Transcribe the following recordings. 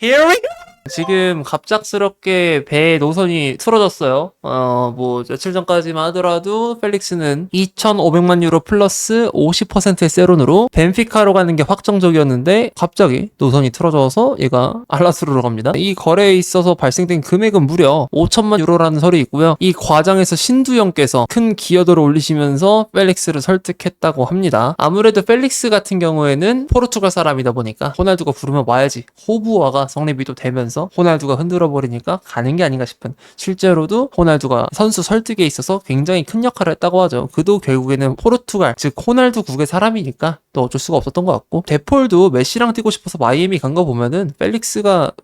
Here we go! 지금 갑작스럽게 배의 노선이 틀어졌어요. 뭐 며칠 전까지만 하더라도 펠릭스는 2,500만 유로 플러스 50%의 세론으로 벤피카로 가는 게 확정적이었는데 갑자기 노선이 틀어져서 얘가 알라스루로 갑니다. 이 거래에 있어서 발생된 금액은 무려 5천만 유로라는 설이 있고요. 이 과정에서 신두영께서 큰 기여도를 올리시면서 펠릭스를 설득했다고 합니다. 아무래도 펠릭스 같은 경우에는 포르투갈 사람이다 보니까 호날두가 부르면 와야지 호부화가 성립이 또 되면서 호날두가 흔들어 버리니까 가는 게 아닌가 싶은, 실제로도 호날두가 선수 설득에 있어서 굉장히 큰 역할을 했다고 하죠. 그도 결국에는 포르투갈, 즉 호날두국의 사람이니까 또 어쩔 수가 없었던 것 같고, 데폴도 메시랑 뛰고 싶어서 마이애미 간 거 보면은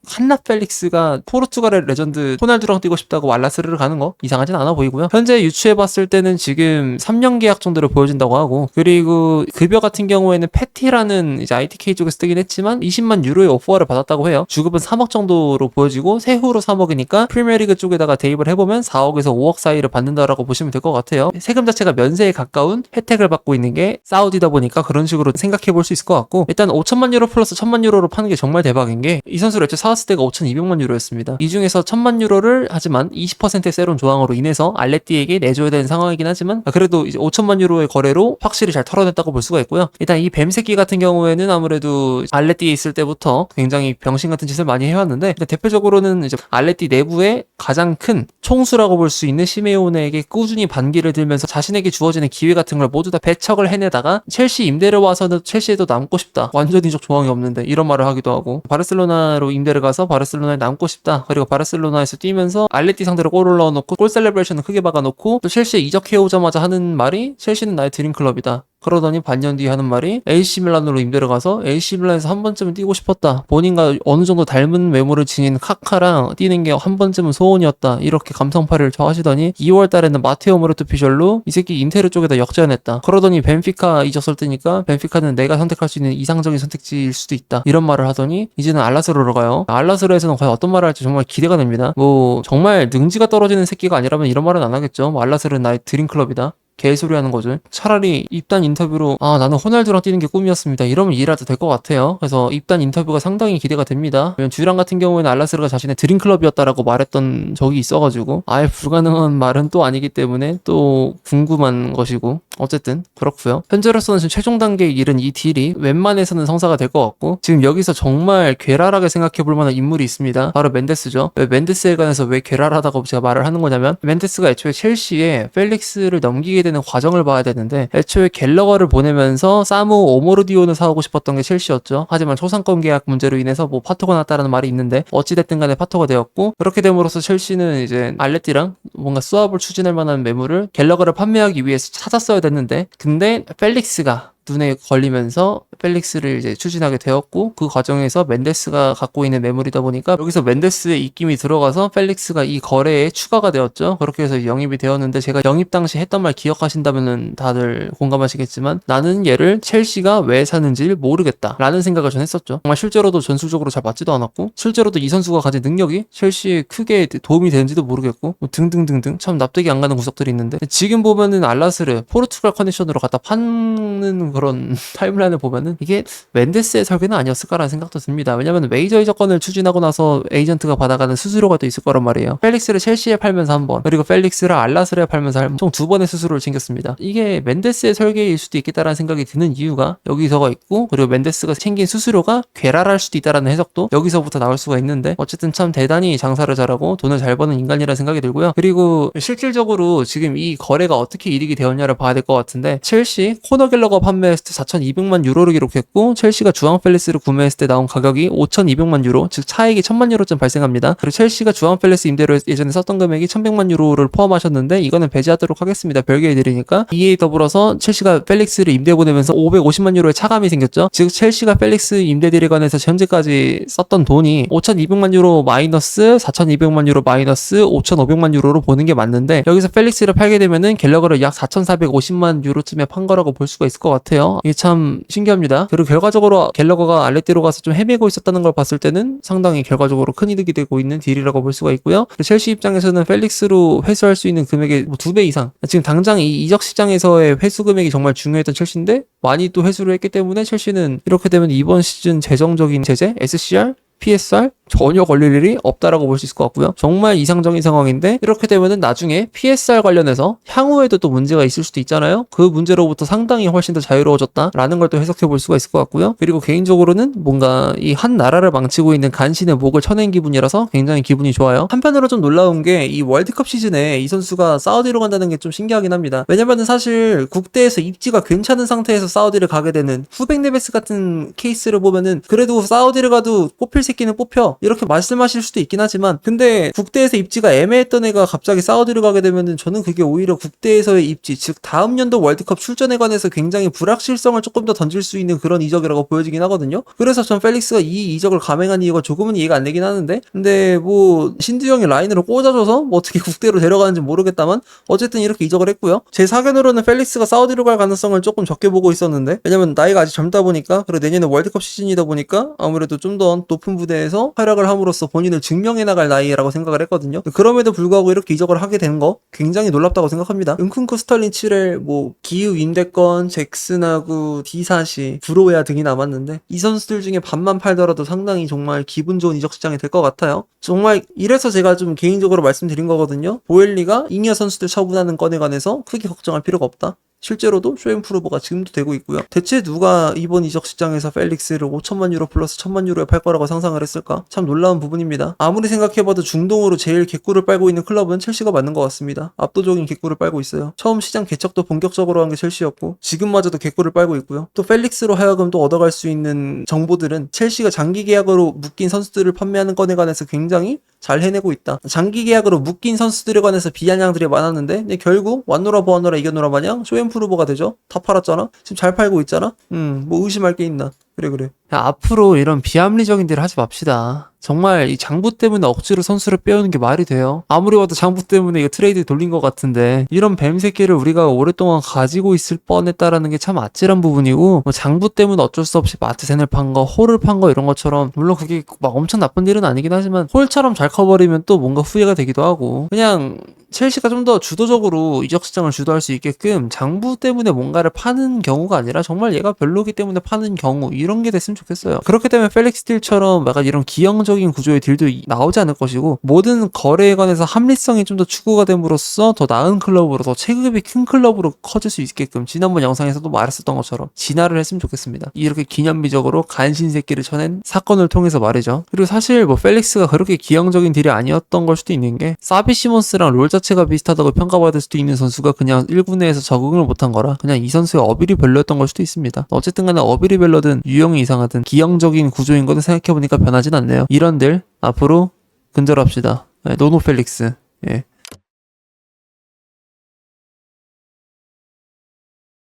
한나 펠릭스가 포르투갈의 레전드 호날두랑 뛰고 싶다고 알라스르를 가는 거 이상하진 않아 보이고요. 현재 유추해봤을 때는 지금 3년 계약 정도를 보여준다고 하고, 그리고 급여 같은 경우에는 패티라는 이제 ITK 쪽에서 뜨긴 했지만 20만 유로의 오퍼를 받았다고 해요. 주급은 3억 정도로 보여지고 세후로 3억이니까 프리미어리그 쪽에다가 대입을 해보면 4억에서 5억 사이를 받는다라고 보시면 될 것 같아요. 세금 자체가 면세에 가까운 혜택을 받고 있는 게 사우디다 보니까 그런 식으로 생각해 볼 수 있을 것 같고, 일단 5천만 유로 플러스 1천만 유로로 파는 게 정말 대박인 게, 이 선수를 애초에 사왔을 때가 5,200만 유로였습니다. 이 중에서 1천만 유로를 하지만 20%의 세론 조항으로 인해서 알레띠에게 내줘야 되는 상황이긴 하지만, 그래도 이제 5천만 유로의 거래로 확실히 잘 털어냈다고 볼 수가 있고요. 일단 이 뱀새끼 같은 경우에는 아무래도 알레띠에 있을 때부터 굉장히 병신 같은 짓을 많이 해왔는데, 대표적으로는 이제 알레띠 내부에 가장 큰 총수라고 볼 수 있는 시메오네에게 꾸준히 반기를 들면서 자신에게 주어지는 기회 같은 걸 모두 다 배척을 해내다가 첼시 임대를 와서는 첼시에도 남고 싶다, 완전히적 조항이 없는데 이런 말을 하기도 하고, 바르셀로나로 임대를 가서 바르셀로나에 남고 싶다, 그리고 바르셀로나에서 뛰면서 알레띠 상대로 골을 넣어놓고 골 셀레브레이션을 크게 박아놓고, 또 첼시에 이적해오자마자 하는 말이 첼시는 나의 드림클럽이다. 그러더니 반년 뒤에 하는 말이 AC 밀란으로 임대를 가서 AC 밀란에서 한 번쯤은 뛰고 싶었다, 본인과 어느 정도 닮은 외모를 지닌 카카랑 뛰는 게 한 번쯤은 소원이었다, 이렇게 감성파를 하시더니 2월 달에는 마테오 모르토피셜로 이 새끼 인테르 쪽에다 역전했다. 그러더니 벤피카 이적설 때니까 벤피카는 내가 선택할 수 있는 이상적인 선택지일 수도 있다, 이런 말을 하더니 이제는 알라스루로 가요. 알라스루에서는 과연 어떤 말을 할지 정말 기대가 됩니다. 뭐 정말 능지가 떨어지는 새끼가 아니라면 이런 말은 안 하겠죠. 뭐 알라스루는 나의 드림클럽이다, 개소리 하는 거죠. 차라리 입단 인터뷰로 나는 호날두랑 뛰는 게 꿈이었습니다, 이러면 이해라도 될 것 같아요. 그래서 입단 인터뷰가 상당히 기대가 됩니다. 왜냐면 듀랑 같은 경우에는 알라스르가 자신의 드림클럽이었다라고 말했던 적이 있어가지고 아예 불가능한 말은 또 아니기 때문에 또 궁금한 것이고, 어쨌든 그렇고요. 현재로서는 지금 최종 단계에 이른 이 딜이 웬만해서는 성사가 될 것 같고, 지금 여기서 정말 괴랄하게 생각해볼 만한 인물이 있습니다. 바로 멘데스죠. 왜 멘데스에 관해서 왜 괴랄하다고 제가 말을 하는 거냐면, 멘데스가 애초에 첼시에 펠릭스를 넘기게 되는 과정을 봐야 되는데, 애초에 갤러거를 보내면서 사무 오모르디온을 사오고 싶었던 게 첼시였죠. 하지만 초상권 계약 문제로 인해서 뭐 파토가 났다라는 말이 있는데, 어찌됐든 간에 파토가 되었고, 그렇게 됨으로써 첼시는 이제 알레띠랑 뭔가 수합을 추진할 만한 매물을 갤러거를 판매하기 위해서 찾았어야 됐는데, 근데 펠릭스가 눈에 걸리면서 펠릭스를 이제 추진하게 되었고, 그 과정에서 멘데스가 갖고 있는 매물이다 보니까 여기서 멘데스의 입김이 들어가서 펠릭스가 이 거래에 추가가 되었죠. 그렇게 해서 영입이 되었는데, 제가 영입 당시 했던 말 기억하신다면 다들 공감하시겠지만, 나는 얘를 첼시가 왜 사는지를 모르겠다 라는 생각을 전 했었죠. 정말 실제로도 전술적으로 잘 맞지도 않았고, 실제로도 이 선수가 가진 능력이 첼시에 크게 도움이 되는지도 모르겠고, 뭐 등등등등 참 납득이 안 가는 구석들이 있는데, 지금 보면은 알라스르 포르투갈 컨디션으로 갖다 파는 그런 타임라인을 보면은 이게 멘데스의 설계는 아니었을까라는 생각도 듭니다. 왜냐면 메이저 이적권을 추진하고 나서 에이전트가 받아가는 수수료가 또 있을 거란 말이에요. 펠릭스를 첼시에 팔면서 한 번, 그리고 펠릭스를 알라스르에 팔면서 총 2번의 수수료를 챙겼습니다. 이게 멘데스의 설계일 수도 있겠다라는 생각이 드는 이유가 여기서가 있고, 그리고 멘데스가 챙긴 수수료가 괴랄할 수도 있다라는 해석도 여기서부터 나올 수가 있는데, 어쨌든 참 대단히 장사를 잘하고 돈을 잘 버는 인간이라는 생각이 들고요. 그리고 실질적으로 지금 이 거래가 어떻게 이익이 되었냐를 봐야 될 것 같은데, 첼시 코너 갤러거 판매했을 때 4,200만 유로를 기록했고, 첼시가 주앙 펠리스를 구매했을 때 나온 가격이 5,200만 유로, 즉 차익이 1,000만 유로쯤 발생합니다. 그리고 첼시가 주앙 펠리스 임대로 예전에 썼던 금액이 1,100만 유로를 포함하셨는데, 이거는 배제하도록 하겠습니다. 별개의 일이니까. 이에 더불어서 첼시가 펠릭스를 임대 보내면서 550만 유로의 차감이 생겼죠. 즉 첼시가 펠릭스 임대딜에 관해서 현재까지 썼던 돈이 5,200만 유로 마이너스 4,200만 유로 마이너스 5,500만 유로로 보는 게 맞는데, 여기서 펠릭스를 팔게 되면은 갤러거를 약 4,450만 유로쯤에 판 거라고 볼 수가 있을 것 같아요. 이게 참 신기합니다. 그리고 결과적으로 갤러거가 알레띠로 가서 좀 헤매고 있었다는 걸 봤을 때는 상당히 결과적으로 큰 이득이 되고 있는 딜이라고 볼 수가 있고요. 첼시 입장에서는 펠릭스로 회수할 수 있는 금액의 2배 이상, 지금 당장 이 이적 시장에서의 회수 금액이 정말 중요했던 첼시인데 많이 또 회수를 했기 때문에, 첼시는 이렇게 되면 이번 시즌 재정적인 제재, SCR, PSR 전혀 걸릴 일이 없다라고 볼 수 있을 것 같고요. 정말 이상적인 상황인데 이렇게 되면은 나중에 PSR 관련해서 향후에도 또 문제가 있을 수도 있잖아요. 그 문제로부터 상당히 훨씬 더 자유로워졌다라는 걸 또 해석해 볼 수가 있을 것 같고요. 그리고 개인적으로는 뭔가 이 한 나라를 망치고 있는 간신의 목을 쳐낸 기분이라서 굉장히 기분이 좋아요. 한편으로 좀 놀라운 게 이 월드컵 시즌에 이 선수가 사우디로 간다는 게 좀 신기하긴 합니다. 왜냐면은 사실 국대에서 입지가 괜찮은 상태에서 사우디를 가게 되는 후백 네베스 같은 케이스를 보면은 그래도 사우디를 가도 뽑힐 새끼는 뽑혀 이렇게 말씀하실 수도 있긴 하지만 근데 국대에서 입지가 애매했던 애가 갑자기 사우디를 가게 되면은 저는 그게 오히려 국대에서의 입지 즉 다음 연도 월드컵 출전에 관해서 굉장히 불확실성을 조금 더 던질 수 있는 그런 이적이라고 보여지긴 하거든요. 그래서 전 펠릭스가 이 이적을 감행한 이유가 조금은 이해가 안 되긴 하는데 근데 뭐 신두영이 라인으로 꽂아줘서 뭐 어떻게 국대로 데려가는지 모르겠다만 어쨌든 이렇게 이적을 했고요. 제 사견으로는 펠릭스가 사우디로 갈 가능성을 조금 적게 보고 있었는데 왜냐면 나이가 아직 젊다 보니까 그리고 내년에 월드컵 시즌이다 보니까 아무래도 좀 더 높은 부대에서 활약을 함으로써 본인을 증명해 나갈 나이라고 생각을 했거든요. 그럼에도 불구하고 이렇게 이적을 하게 된 거 굉장히 놀랍다고 생각합니다. 은쿤쿠, 스털린, 칠렐, 뭐 기우, 임대건, 잭슨하고 디사시, 브로야 등이 남았는데 이 선수들 중에 반만 팔더라도 상당히 정말 기분 좋은 이적 시장이 될 것 같아요. 정말 이래서 제가 좀 개인적으로 말씀드린 거거든요. 보엘리가 잉여 선수들 처분하는 건에 관해서 크게 걱정할 필요가 없다. 실제로도 쇼엠프루버가 지금도 되고 있고요. 대체 누가 이번 이적 시장에서 펠릭스를 5천만 유로 플러스 1천만 유로에 팔 거라고 상상을 했을까? 참 놀라운 부분입니다. 아무리 생각해봐도 중동으로 제일 객구를 빨고 있는 클럽은 첼시가 맞는 것 같습니다. 압도적인 객구를 빨고 있어요. 처음 시장 개척도 본격적으로 한 게 첼시였고 지금마저도 객구를 빨고 있고요. 또 펠릭스로 하여금 또 얻어갈 수 있는 정보들은 첼시가 장기 계약으로 묶인 선수들을 판매하는 건에 관해서 굉장히 잘 해내고 있다. 장기 계약으로 묶인 선수들에 관해서 비아냥들이 많았는데 근데 결국 왔노라 보았노라 이겨노라 마냥 쇼엠프루버가 되죠. 다 팔았잖아. 지금 잘 팔고 있잖아. 뭐 의심할 게 있나. 그래. 야, 앞으로 이런 비합리적인 일을 하지 맙시다. 정말 이 장부 때문에 억지로 선수를 빼오는 게 말이 돼요? 아무리 봐도 장부 때문에 이거 트레이드 돌린 것 같은데 이런 뱀 새끼를 우리가 오랫동안 가지고 있을 뻔했다라는 게 참 아찔한 부분이고 뭐 장부 때문에 어쩔 수 없이 마트센을 판 거, 홀을 판 거 이런 것처럼 물론 그게 막 엄청 나쁜 일은 아니긴 하지만 홀처럼 잘 커버리면 또 뭔가 후회가 되기도 하고 그냥 첼시가 좀 더 주도적으로 이적 시장을 주도할 수 있게끔 장부 때문에 뭔가를 파는 경우가 아니라 정말 얘가 별로기 때문에 파는 경우 이런 게 됐으면 좋겠어요. 그렇게 되면 펠릭스 딜처럼 약간 이런 기형적인 구조의 딜도 나오지 않을 것이고 모든 거래에 관해서 합리성이 좀 더 추구가 됨으로써 더 나은 클럽으로 더 체급이 큰 클럽으로 커질 수 있게끔 지난번 영상에서도 말했었던 것처럼 진화를 했으면 좋겠습니다. 이렇게 기념비적으로 간신 새끼를 쳐낸 사건을 통해서 말이죠. 그리고 사실 뭐 펠릭스가 그렇게 기형적인 딜이 아니었던 걸 수도 있는 게 사비 시몬스랑 롤 자체가 비슷하다고 평가받을 수도 있는 선수가 그냥 1군 내에서 적응을 못한 거라 그냥 이 선수의 어빌이 별로였던 걸 수도 있습니다. 어쨌든 간에 어빌이 별로든 유형이 이상하든 기형적인 구조인 것을 생각해보니까 변하진 않네요. 이런들 앞으로 근절합시다. 네, 노노 펠릭스. 예.